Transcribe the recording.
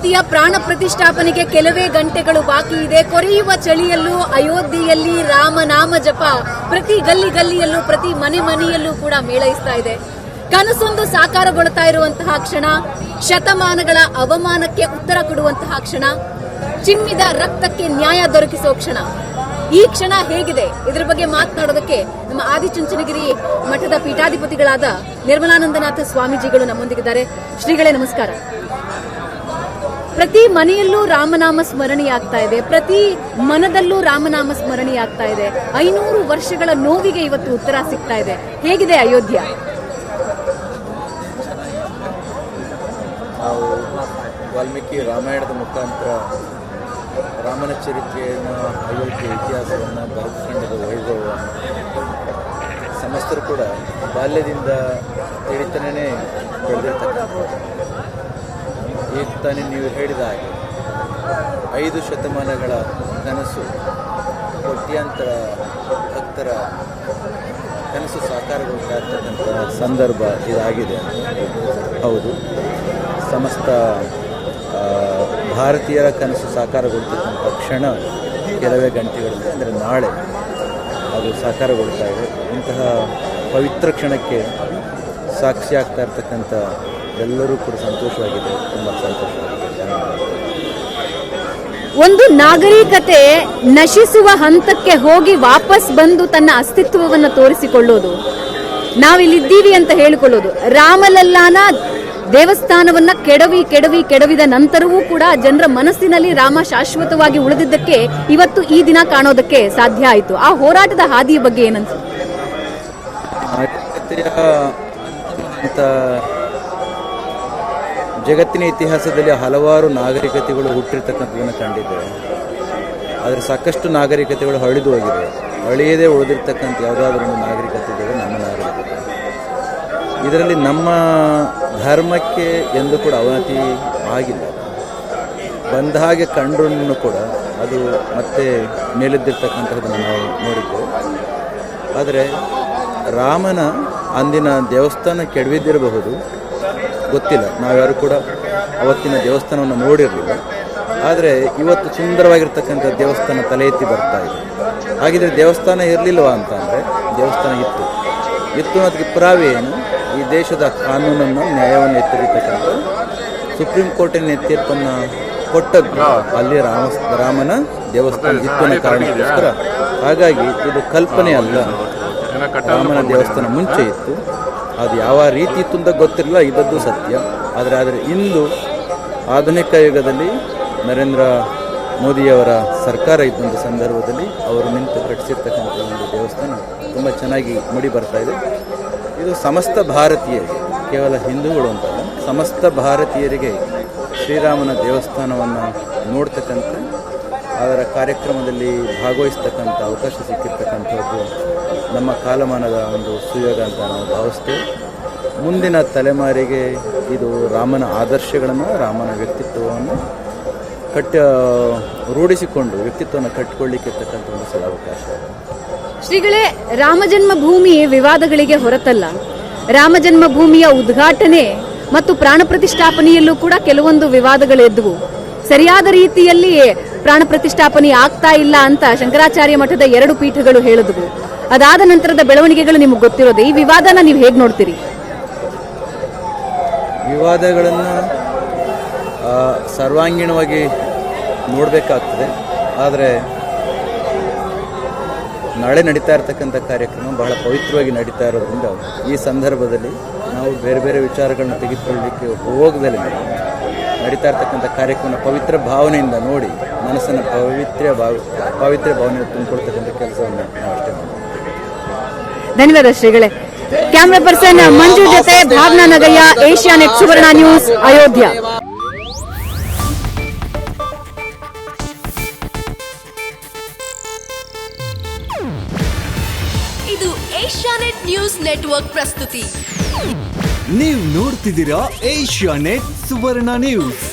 ಅಯೋಧ್ಯೆಯ ಪ್ರಾಣ ಪ್ರತಿಷ್ಠಾಪನೆಗೆ ಕೆಲವೇ ಗಂಟೆಗಳು ಬಾಕಿ ಇದೆ. ಕೊರೆಯುವ ಚಳಿಯಲ್ಲೂ ಅಯೋಧ್ಯೆಯಲ್ಲಿ ರಾಮನಾಮ ಜಪ ಪ್ರತಿ ಗಲ್ಲಿಯಲ್ಲೂ ಪ್ರತಿ ಮನೆಯಲ್ಲೂ ಕೂಡ ಮೇಳೈಸ್ತಾ ಇದೆ. ಕನಸೊಂದು ಸಾಕಾರಗೊಳ್ತಾ ಇರುವಂತಹ ಕ್ಷಣ, ಶತಮಾನಗಳ ಅವಮಾನಕ್ಕೆ ಉತ್ತರ ಕೊಡುವಂತಹ ಕ್ಷಣ, ಚಿಮ್ಮಿದ ರಕ್ತಕ್ಕೆ ನ್ಯಾಯ ದೊರಕಿಸೋ ಕ್ಷಣ. ಈ ಕ್ಷಣ ಹೇಗಿದೆ, ಇದರ ಬಗ್ಗೆ ಮಾತನಾಡೋದಕ್ಕೆ ನಮ್ಮ ಆದಿಚುಂಚನಗಿರಿ ಮಠದ ಪೀಠಾಧಿಪತಿಗಳಾದ ನಿರ್ಮಲಾನಂದನಾಥ ಸ್ವಾಮೀಜಿಗಳು ನಮ್ಮೊಂದಿಗಿದ್ದಾರೆ. ಶ್ರೀಗಳೇ ನಮಸ್ಕಾರ. ಪ್ರತಿ ಮನೆಯಲ್ಲೂ ರಾಮನಾಮ ಸ್ಮರಣೆಯಾಗ್ತಾ ಇದೆ, ಪ್ರತಿ ಮನದಲ್ಲೂ ರಾಮನಾಮ ಸ್ಮರಣೆಯಾಗ್ತಾ ಇದೆ. 500 ವರ್ಷಗಳ ನೋವಿಗೆ ಇವತ್ತು ಉತ್ತರ ಸಿಗ್ತಾ ಇದೆ. ಹೇಗಿದೆ ಅಯೋಧ್ಯ? ನಾವು ವಾಲ್ಮೀಕಿ ರಾಮಾಯಣದ ಮುಖಾಂತರ ರಾಮನ ಚರಿತ್ರೆಯನ್ನು, ಅಯೋಧ್ಯೆ ಇತಿಹಾಸವನ್ನು, ಭರತಖಂಡದ ವೈಭವವನ್ನು ಸಮಸ್ತರು ಕೂಡ ಬಾಲ್ಯದಿಂದ ತಿಳಿತನೇ ಬೆಳೆದಿರ್ತಕ್ಕಂಥದ್ದು. ಈಗ ತಾನೇ ನೀವು ಹೇಳಿದ ಹಾಗೆ 5 ಶತಮಾನಗಳ ಕನಸು, ಕೋಟ್ಯಾಂತರ ಭಕ್ತರ ಕನಸು ಸಾಕಾರಗೊಳ್ತಾ ಇರ್ತಕ್ಕಂಥ ಸಂದರ್ಭ ಇದಾಗಿದೆ. ಹೌದು, ಸಮಸ್ತ ಭಾರತೀಯರ ಕನಸು ಸಾಕಾರಗೊಳ್ತಕ್ಕಂಥ ಕ್ಷಣ ಕೆಲವೇ ಗಂಟೆಗಳಲ್ಲಿ, ಅಂದರೆ ನಾಳೆ ಅದು ಸಾಕಾರಗೊಳ್ತಾ ಇದೆ. ಇಂತಹ ಪವಿತ್ರ ಕ್ಷಣಕ್ಕೆ ಸಾಕ್ಷಿ ಆಗ್ತಾ ಇರ್ತಕ್ಕಂಥ ಎಲ್ಲರೂ ಕೂಡ ಸಂತೋಷವಾಗಿದೆ, ತುಂಬ ಸಂತೋಷವಾಗಿದೆ. ಒಂದು ನಾಗರಿಕತೆ ನಶಿಸುವ ಹಂತಕ್ಕೆ ಹೋಗಿ ವಾಪಸ್ ಬಂದು ತನ್ನ ಅಸ್ತಿತ್ವವನ್ನು ತೋರಿಸಿಕೊಳ್ಳೋದು, ನಾವಿಲ್ಲಿದ್ದೀವಿ ಅಂತ ಹೇಳಿಕೊಳ್ಳೋದು. ರಾಮಲಲ್ಲಾನ ದೇವಸ್ಥಾನವನ್ನ ಕೆಡವಿದ ನಂತರವೂ ಕೂಡ ಜನರ ಮನಸ್ಸಿನಲ್ಲಿ ರಾಮ ಶಾಶ್ವತವಾಗಿ ಉಳಿದಿದ್ದಕ್ಕೆ ಇವತ್ತು ಈ ದಿನ ಕಾಣೋದಕ್ಕೆ ಸಾಧ್ಯ ಆಯಿತು. ಆ ಹೋರಾಟದ ಹಾದಿಯ ಬಗ್ಗೆ ಏನನ್ಸುತ್ತೆ? ಜಗತ್ತಿನ ಇತಿಹಾಸದಲ್ಲಿ ಹಲವಾರು ನಾಗರಿಕತೆಗಳು ಹುಟ್ಟಿರ್ತಕ್ಕಂಥದ್ದನ್ನು ಕಂಡಿದ್ದೇವೆ. ಆದರೆ ಸಾಕಷ್ಟು ನಾಗರಿಕತೆಗಳು ಹಳಿದು ಹೋಗಿದೆ. ಅಳಿಯದೇ ಉಳಿದಿರ್ತಕ್ಕಂಥ ಯಾವುದಾದ್ರೂ ಒಂದು ನಾಗರಿಕತೆಗಳು ನಮ್ಮ ನಾಗರಿಕತೆ. ಇದರಲ್ಲಿ ನಮ್ಮ ಧರ್ಮಕ್ಕೆ ಎಂದು ಕೂಡ ಅವನತಿ ಆಗಿಲ್ಲ. ಬಂದ ಹಾಗೆ ಕಂಡ್ರೂ ಕೂಡ ಅದು ಮತ್ತೆ ಮೇಲೆದ್ದಿರ್ತಕ್ಕಂಥದ್ದನ್ನು ನಾವು ನೋಡಿದ್ದೇವೆ. ಆದರೆ ರಾಮನ ಅಂದಿನ ದೇವಸ್ಥಾನ ಕೆಡವಿದ್ದಿರಬಹುದು, ಗೊತ್ತಿಲ್ಲ. ನಾವ್ಯಾರು ಕೂಡ ಅವತ್ತಿನ ದೇವಸ್ಥಾನವನ್ನು ನೋಡಿರಲಿಲ್ಲ. ಆದರೆ ಇವತ್ತು ಸುಂದರವಾಗಿರ್ತಕ್ಕಂಥ ದೇವಸ್ಥಾನ ತಲೆ ಎತ್ತಿ ಬರ್ತಾ ಇದೆ. ಹಾಗಿದ್ರೆ ದೇವಸ್ಥಾನ ಇರಲಿಲ್ವಾ ಅಂತ ಅಂದರೆ ದೇವಸ್ಥಾನ ಇತ್ತು ಅನ್ನೋದಕ್ಕೆ ಪುರಾವೆ ಏನು? ಈ ದೇಶದ ಕಾನೂನನ್ನು, ನ್ಯಾಯವನ್ನು ಎತ್ತರಿತಕ್ಕಂಥ ಸುಪ್ರೀಂ ಕೋರ್ಟಿನ ತೀರ್ಪನ್ನು ಕೊಟ್ಟದ್ದು ಅಲ್ಲಿ ರಾಮನ ದೇವಸ್ಥಾನ ಇತ್ತು ಅನ್ನೋ ಕಾರಣಕ್ಕೋಸ್ಕರ. ಹಾಗಾಗಿ ಇದು ಕಲ್ಪನೆ ಅಲ್ಲ. ರಾಮನ ದೇವಸ್ಥಾನ ಮುಂಚೆ ಇತ್ತು. ಅದು ಯಾವ ರೀತಿ ಇತ್ತು ಅಂತ ಗೊತ್ತಿರಲಿಲ್ಲ, ಇದದ್ದು ಸತ್ಯ. ಆದರೆ ಇಂದು ಆಧುನಿಕ ಯುಗದಲ್ಲಿ ನರೇಂದ್ರ ಮೋದಿಯವರ ಸರ್ಕಾರ ಇದ್ದಂಥ ಸಂದರ್ಭದಲ್ಲಿ ಅವರು ನಿಂತು ಕಟ್ಟಿಸಿರ್ತಕ್ಕಂಥ ಒಂದು ದೇವಸ್ಥಾನ ತುಂಬ ಚೆನ್ನಾಗಿ ಮೂಡಿ ಬರ್ತಾ ಇದೆ. ಇದು ಸಮಸ್ತ ಭಾರತೀಯರಿಗೆ, ಕೇವಲ ಹಿಂದೂಗಳು ಅಂತಲ್ಲ, ಸಮಸ್ತ ಭಾರತೀಯರಿಗೆ ಶ್ರೀರಾಮನ ದೇವಸ್ಥಾನವನ್ನು ನೋಡ್ತಕ್ಕಂಥ, ಅದರ ಕಾರ್ಯಕ್ರಮದಲ್ಲಿ ಭಾಗವಹಿಸ್ತಕ್ಕಂಥ ಅವಕಾಶ ಸಿಕ್ಕಿರ್ತಕ್ಕಂಥದ್ದು ನಮ್ಮ ಕಾಲಮಾನದ ಒಂದು ಸುಯೋಗ ಅಂತ ನಾವು ಭಾವಿಸ್ತೇವೆ. ಮುಂದಿನ ತಲೆಮಾರಿಗೆ ಇದು ರಾಮನ ಆದರ್ಶಗಳನ್ನು, ರಾಮನ ವ್ಯಕ್ತಿತ್ವವನ್ನು ರೂಢಿಸಿಕೊಂಡು ವ್ಯಕ್ತಿತ್ವವನ್ನು ಕಟ್ಟಿಕೊಳ್ಳಿಕ್ಕೆ ಇರ್ತಕ್ಕಂಥ ಒಂದು ಸದಾವಕಾಶ. ಶ್ರೀಗಳೇ, ರಾಮಜನ್ಮಭೂಮಿ ವಿವಾದಗಳಿಗೆ ಹೊರತಲ್ಲ. ರಾಮಜನ್ಮಭೂಮಿಯ ಉದ್ಘಾಟನೆ ಮತ್ತು ಪ್ರಾಣ ಪ್ರತಿಷ್ಠಾಪನೆಯಲ್ಲೂ ಕೂಡ ಕೆಲವೊಂದು ವಿವಾದಗಳೆದ್ದವು. ಸರಿಯಾದ ರೀತಿಯಲ್ಲಿ ಪ್ರಾಣ ಪ್ರತಿಷ್ಠಾಪನೆ ಆಗ್ತಾ ಇಲ್ಲ ಅಂತ ಶಂಕರಾಚಾರ್ಯ ಮಠದ 2 ಪೀಠಗಳು ಹೇಳಿದವು. ಅದಾದ ನಂತರದ ಬೆಳವಣಿಗೆಗಳು ನಿಮಗೆ ಗೊತ್ತಿರೋದು. ಈ ವಿವಾದನ ನೀವು ಹೇಗೆ ನೋಡ್ತೀರಿ? ವಿವಾದಗಳನ್ನು ಸರ್ವಾಂಗೀಣವಾಗಿ ನೋಡಬೇಕಾಗ್ತದೆ. ಆದರೆ ನಾಳೆ ನಡೀತಾ ಇರತಕ್ಕಂಥ ಕಾರ್ಯಕ್ರಮ ಬಹಳ ಪವಿತ್ರವಾಗಿ ನಡೀತಾ ಇರೋದ್ರಿಂದ ಈ ಸಂದರ್ಭದಲ್ಲಿ ನಾವು ಬೇರೆ ಬೇರೆ ವಿಚಾರಗಳನ್ನ ತೆಗೆದುಕೊಳ್ಳಲಿಕ್ಕೆ ಹೋಗದಲ್ಲಿ ನಡೀತಾ ಇರ್ತಕ್ಕಂಥ ಕಾರ್ಯಕ್ರಮ ಪವಿತ್ರ ಭಾವನೆಯಿಂದ ನೋಡಿ ಮನಸ್ಸನ್ನು ಪವಿತ್ರ ಭಾವನೆಯನ್ನು ತುಂಬಿಕೊಳ್ತಕ್ಕಂಥ ಕೆಲಸವನ್ನು ನಾವು ಅಷ್ಟೇ ಮಾಡ್ತೀವಿ. ಧನ್ಯವಾದ ಶ್ರೀಗಳೇ. ಕ್ಯಾಮ್ರಾ ಪರ್ಸನ್ ಮಂಜು ಜೊತೆ ಭಾವನಾ ನಗಯ್ಯ, ಏಷ್ಯಾನೆಟ್ ಸುವರ್ಣ ನ್ಯೂಸ್, ಅಯೋಧ್ಯ. ಇದು ಏಷ್ಯಾನೆಟ್ ನ್ಯೂಸ್ ನೆಟ್ವರ್ಕ್ ಪ್ರಸ್ತುತಿ. ನೀವು ನೋಡ್ತಿದ್ದೀರಾ ಏಷ್ಯಾನೆಟ್ ಸುವರ್ಣ ನ್ಯೂಸ್.